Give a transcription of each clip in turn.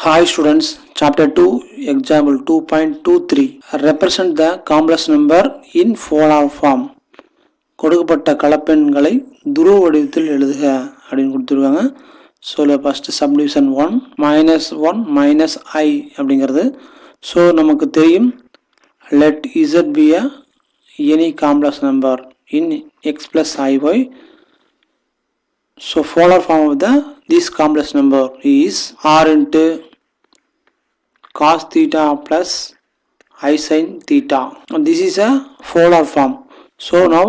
Hi students, chapter 2, example 2.23. Represent the complex number in polar form. கொடுக்கப்பட்ட கலப்பெண்களை துருவ வடிவத்தில் எழுதுக அப்படின்னு கொடுத்துருக்காங்க. So first subdivision 1 -1 minus I அப்படிங்கிறது. ஸோ நமக்கு தெரியும் let z be a any complex number in x plus iy. So polar form of this complex number is r into cos theta plus I sin theta. This is a polar form. So now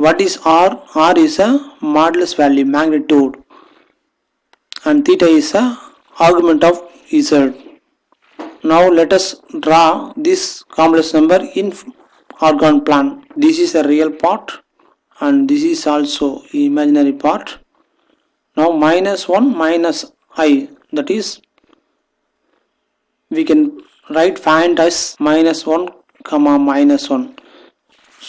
what is r? R is a modulus value, magnitude, and theta is a argument of z. Now let us draw this complex number in organ plan. This is a real part and this is also imaginary part. Now -1 minus I, that is we can write find as -1 comma -1.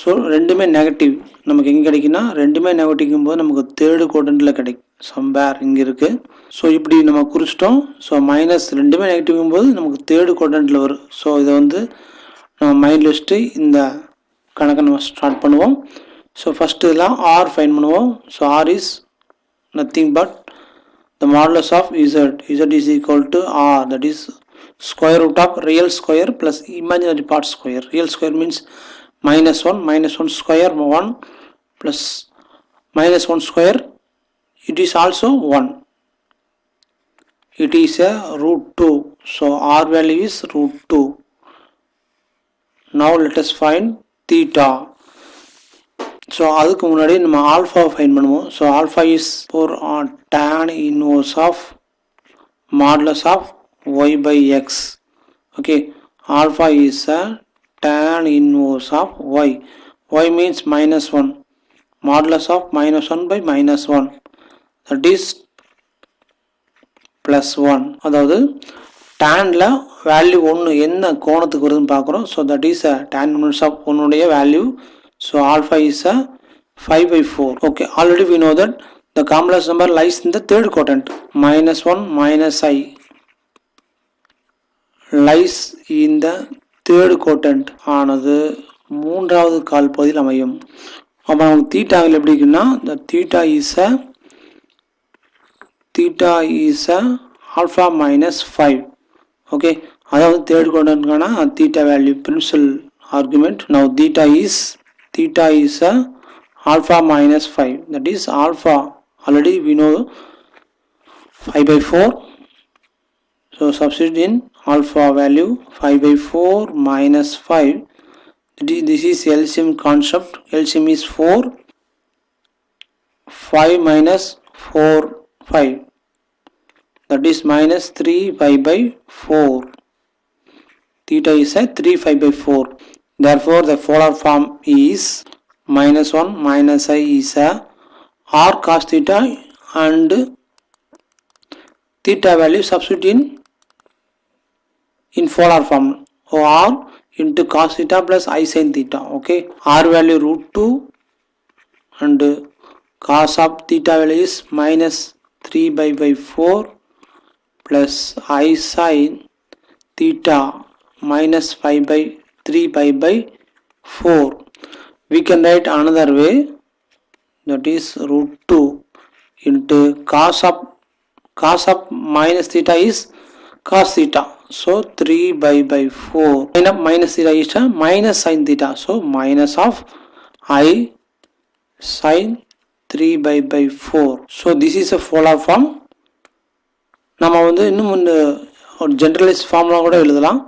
So ரெண்டுமே negative. நமக்கு எங்கே கிடைக்குன்னா ரெண்டுமே நெகட்டிவ்க்கும் போது நமக்கு third குவாட்ரண்ட்டில் கிடைக்கும். சம்பேர் இங்கே இருக்குது. ஸோ இப்படி நம்ம குறிச்சிட்டோம். ஸோ மைனஸ் ரெண்டுமே நெகட்டிவ்க்கும் போது நமக்கு தேர்டு குவாட்ரண்ட்டில் வரும். ஸோ இதை வந்து நம்ம மைண்டில் வச்சுட்டு இந்த கணக்கை நம்ம ஸ்டார்ட் பண்ணுவோம். ஸோ ஃபஸ்ட்டு இதெல்லாம் ஆர் ஃபைன் பண்ணுவோம். So R is nothing but the modulus of z. Z is equal to r, that is square root of real square plus imaginary part square. Real square means -1 square 1 plus -1 square, it is also 1. It is a root 2. So r value is root 2. Now let us find theta. So அதுக்கு முன்னாடி நம்ம ஆல்ஃபாவை fine பண்ணுவோம். So alpha is four tan inverse of modulus of y by x. Okay, alpha is a tan inverse of y. Y means -1. Modulus of -1 by -1, that is +1. அதாவது tanல value 1 என்ன கோணத்துக்கு வருதுன்னு பார்க்குறோம். So that is a tan inverse of 1 value. So alpha is a 5/4. Okay, already we know that the complex number lies in the third quadrant. -1 minus I lies in the third quadrant ஆனது மூன்றாவது கால் பகுதியில் அமையும். அப்போ நமக்கு தீட்டாவில் எப்படி இருக்குன்னா the theta is a alpha minus 5. Okay, அதாவது third quadrantக்கான theta value principal argument. Now theta is a alpha minus 5, that is alpha already we know 5/4. So substitute in alpha value 5/4 minus 5. This is LCM concept. LCM is 4. 5 minus 4 5, that is -3/4. Theta is a 3/4. Therefore the polar form is -1 minus I is a r cos theta and theta value substitute in polar form, or r into cos theta plus I sin theta. Okay, r value root 2 and cos of theta value is -3/4 plus I sin theta -3/4. We can write another way, that is root 2 into cos of minus theta is cos theta. So 3/4. Minus theta is minus sin theta. So minus of I sin 3/4. So this is a polar form. நம்ம வந்து இன்னும் ஒரு generalise ஃபார்ம்லாம் கூட எழுதலாம்.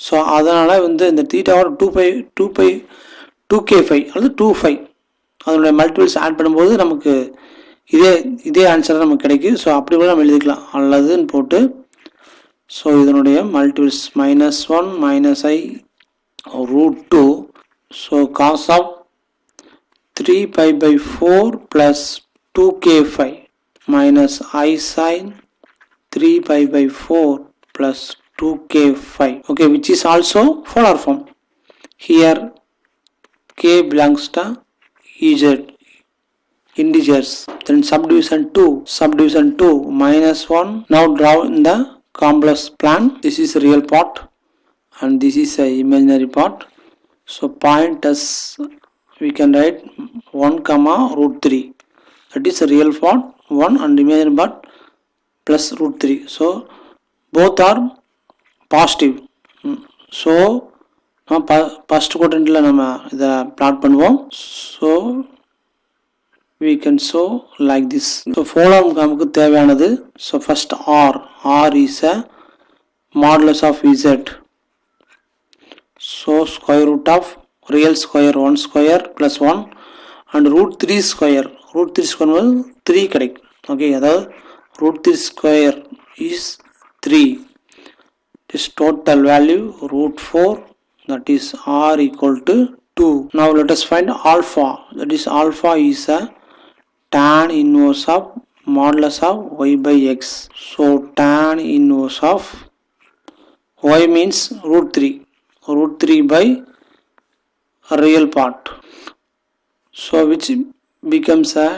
So அதனால் வந்து இந்த தீட்டாவோட 2k5 அல்லது 2 அதனுடைய மல்டிபிள்ஸ் ஆட் பண்ணும்போது நமக்கு இதே ஆன்சர் நமக்கு கிடைக்கும். ஸோ அப்படி கூட நம்ம எழுதிக்கலாம் அல்லதுன்னு போட்டு. ஸோ இதனுடைய multiples -1 minus I root 2. So cos of 3/4 plus 2k5 minus I sin 3/4 plus 2k5. Okay, which is also polar form. Here k belongs to z, integers. Then subdivision 2 -1. Now draw in the complex plan. This is real part and this is a imaginary part. So point as we can write 1 comma root 3, that is a real part 1 and imaginary part plus root 3. So both are positive. So first quadrantல நம்ம இதை plot பண்ணுவோம். So we can show like this. So following நமக்கு தேவையானது. So first R is a modulus of Z. So square root of real square 1 square plus 1 and root 3 square. Root 3 square was 3 கிடைக்கும். Okay, அதாவது root 3 square is 3. This total value root 4, that is R equal to 2. Now let us find alpha. That is alpha is a tan inverse of modulus of y by x. So tan inverse of y means root 3. Root 3 by real part. So which becomes a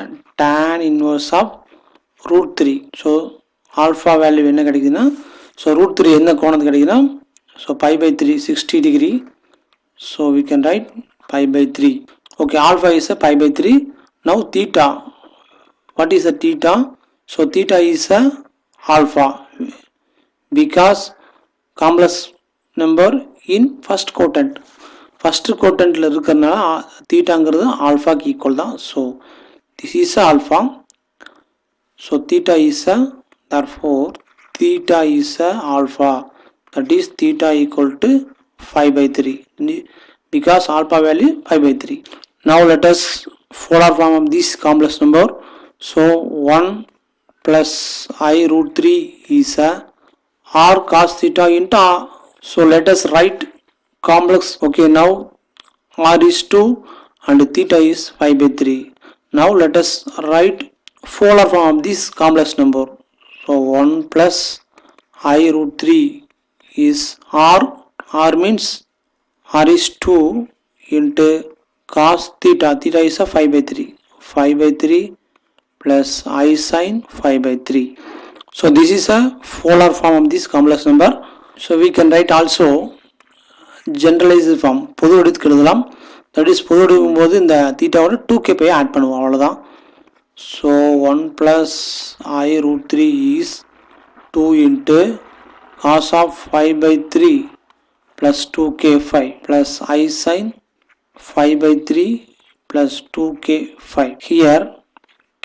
tan inverse of root 3. So alpha value என்ன கிடைக்குதுன்னா, so root 3 என்ன கோணத்துக்கு கிடைக்குதுன்னா, so pi by 3 60 degree. So we can write pi by 3. Okay, alpha is a pi by 3. Now theta, what is a theta? So theta is a alpha because complex number in first quadrant. First quadrantல இருக்கிறதுனால தீட்டாங்கிறது ஆல்ஃபாக்கு equal தான். So this is alpha. So theta is a therefore theta is a alpha, that is theta equal to 5 by 3 because alpha value 5 by 3. Now let us polar form of this complex number. So 1 plus I root 3 is a r cos theta into r. So let us write complex. Okay, now r is 2 and theta is 5 by 3. Now let us write polar form of this complex number. So 1 plus I root 3 is r. R means r is 2 into cos theta. Theta is a 5 by 3. 5 by 3 plus I sin 5 by 3. So this is a polar form of this complex number. So we can write also generalized form. பொது வடிவத்துக்கு எழுதலாம். That is பொது வடிவம் போது இந்த தீட்டாவோட 2k by add பண்ணுவோம், அவ்வளோதான். So 1 plus I root 3 is 2 into cos of 5 by 3 plus 2k 5 plus I sin 5 by 3 plus 2k 5. Here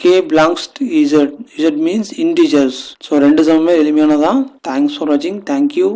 k belongs to z. Z means integers. So ரெண்டு சமமே எளிமையானதான். Thanks for watching. Thank you.